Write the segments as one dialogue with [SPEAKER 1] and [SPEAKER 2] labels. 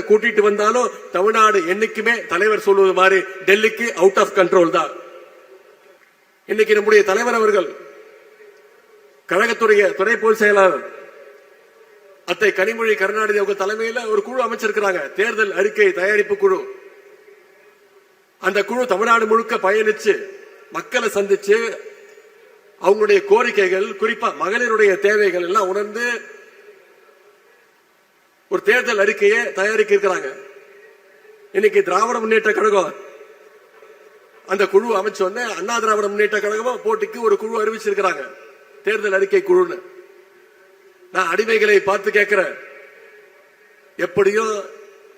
[SPEAKER 1] கூட்டிட்டு வந்தாலும் தமிழ்நாடு என்னைக்குமே தலைவர் சொல்வது மாதிரி டெல்லிக்கு அவுட் ஆஃப் கண்ட்ரோல் தான். இன்னைக்கு நம்முடைய தலைவர் அவர்கள் கழகத்துடைய துணை பொதுச் செயலாளர் அத்தை கனிமொழி கருணாநிதி அவங்க தலைமையில ஒரு குழு அமைச்சிருக்கிறாங்க, தேர்தல் அறிக்கை தயாரிப்பு குழு. அந்த குழு தமிழ்நாடு முழுக்க பயணிச்சு மக்களை சந்திச்சு அவங்களுடைய கோரிக்கைகள், குறிப்பா மகளிருடைய தேவைகள் எல்லாம் உணர்ந்து ஒரு தேர்தல் அறிக்கையை தயாரிக்க இருக்கிறாங்க. இன்னைக்கு திராவிட முன்னேற்ற கழகம் அந்த குழு அமைச்சோன்னு அண்ணா திராவிட முன்னேற்ற கழகம் போட்டிக்கு ஒரு குழு அறிவிச்சிருக்கிறாங்க, தேர்தல் அறிக்கை குழுன்னு. நான் அடிமைகளை பார்த்து கேட்கிறேன், எப்படியும்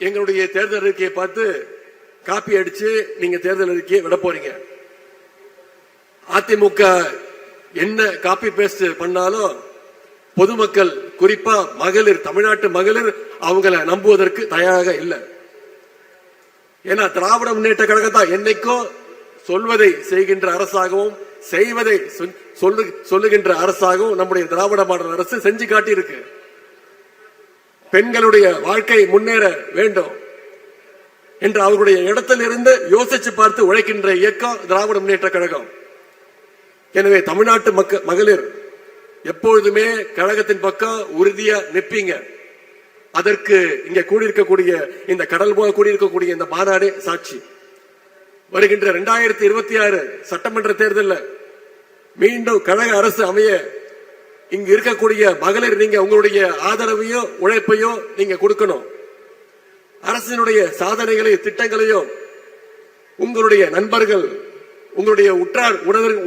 [SPEAKER 1] எங்களுடைய தேர்தல் அறிக்கையை பார்த்து காப்பி அடிச்சு நீங்க தேர்தல் அறிக்கையை விட போறீங்க. அதிமுக என்ன காப்பி பேஸ்ட் பண்ணாலும் பொதுமக்கள், குறிப்பா மகளிர், தமிழ்நாட்டு மகளிர் அவங்கள நம்புவதற்கு தயாராக இல்லை. ஏன்னா திராவிட முன்னேற்ற கழகம் தான் என்னைக்கும் சொல்வதை செய்கின்ற அரசாகவும் செய்வதை சொல்லுகின்ற அரசாகவும் நம்முடைய திராவிட மாடல் அரசு செஞ்சு காட்டி இருக்கு. பெண்களுடைய வாழ்க்கை முன்னேற வேண்டும் என்று அவர்களுடைய இடத்தில் இருந்து யோசிச்சு பார்த்து உழைக்கின்ற இயக்கம் திராவிட முன்னேற்ற கழகம். எனவே தமிழ்நாட்டு மகளிர் எப்பொழுதுமே கழகத்தின் பக்கம் உறுதியா நிற்பீங்க. அதற்கு இங்க கூடியிருக்கக்கூடிய இந்த கடல் போல கூடியிருக்கக்கூடிய இந்த மாநாடு சாட்சி. வருகின்ற 2026 சட்டமன்ற தேர்தலில் மீண்டும் கழக அரசு அமைய இங்கு இருக்கக்கூடிய மகளிர் நீங்க உங்களுடைய ஆதரவையோ உழைப்பையோ நீங்க கொடுக்கணும். அரசினுடைய சாதனைகளையும் திட்டங்களையும் உங்களுடைய நண்பர்கள், உங்களுடைய உற்றார்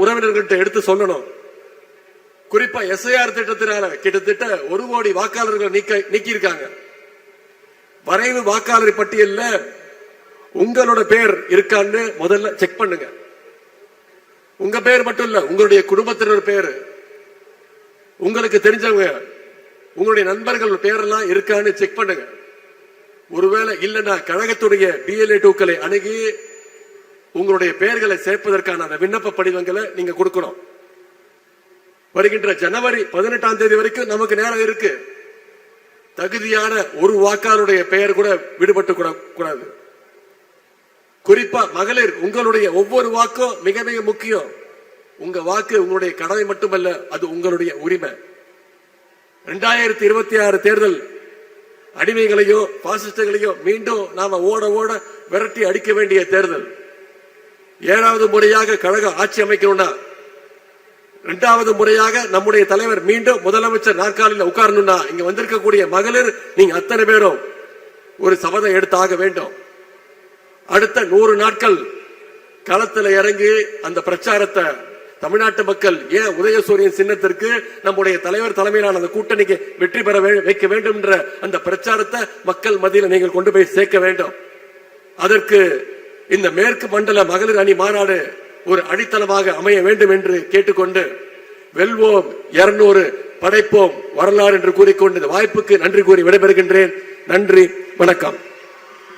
[SPEAKER 1] உறவினர்கள்ட்ட எடுத்து சொல்லணும். குறிப்பா எஸ்ஐஆர் திட்டத்தினால கிட்டத்தட்ட 1 கோடி வாக்காளர்கள் நீக்கி இருக்காங்க. வரைவு வாக்காளர் பட்டியலில் உங்களோட பேர் இருக்கான்னு முதல்ல செக் பண்ணுங்க. உங்க பேர் மட்டும் இல்ல, உங்களுடைய குடும்பத்தினர் பேரு, உங்களுக்கு தெரிஞ்சவங்க, உங்களுடைய நண்பர்கள் பேரெல்லாம் இருக்கான்னு செக் பண்ணுங்க. ஒருவேளை இல்லைன்னா கழகத்துடைய BLA 2க்களை அணுகி உங்களுடைய பெயர்களை சேர்ப்பதற்கான அந்த விண்ணப்ப படிவங்களை நீங்க கொடுக்கணும். வருகின்ற ஜனவரி 18ஆம் தேதி வரைக்கும் நமக்கு நேரம் இருக்கு. தகுதியான ஒரு வாக்காளருடைய பெயர் கூட விடுபட்டு கூடாது. குறிப்பா மகளிர், உங்களுடைய ஒவ்வொரு வாக்கும் மிக மிக முக்கியம். உங்க வாக்கு உங்களுடைய கடமை மட்டுமல்ல, அது உங்களுடைய உரிமை. 2026 தேர்தல் அடிமைகளையோ பாசிஸ்டுகளையோ மீண்டும் நாம ஓட ஓட விரட்டி அடிக்க வேண்டிய தேர்தல். 7வது முறையாக கழக ஆட்சி அமைக்கணும்னா, 2வது முறையாக நம்முடைய தலைவர் மீண்டும் முதலமைச்சர் நாற்காலியில் உட்காரணும்னா, இங்க வந்திருக்கக்கூடிய மகளிர் நீங்க அத்தனை பேரும் ஒரு சபதம் எடுத்தாக வேண்டும். அடுத்த 100 நாட்கள் களத்தில் இறங்கி அந்த பிரச்சாரத்தை தமிழ்நாட்டு மக்கள், ஏன் உதயசூரியன் சின்னத்திற்கு நம்முடைய தலைவர் தலைமையிலான அந்த கூட்டணிக்கு வெற்றி பெற வைக்க வேண்டும் என்ற அந்த பிரச்சாரத்தை மக்கள் மத்தியில் நீங்கள் கொண்டு போய் சேர்க்க வேண்டும். அதற்கு இந்த மேற்கு மண்டல மகளிர் அணி மாநாடு ஒரு அடித்தளமாக அமைய வேண்டும் என்று கேட்டுக்கொண்டு, வெல்வோம் 200 படைப்போம் வரலாறு என்று கூறிக்கொண்டு வாய்ப்புக்கு நன்றி கூறி விடைபெறுகின்றேன். நன்றி, வணக்கம்.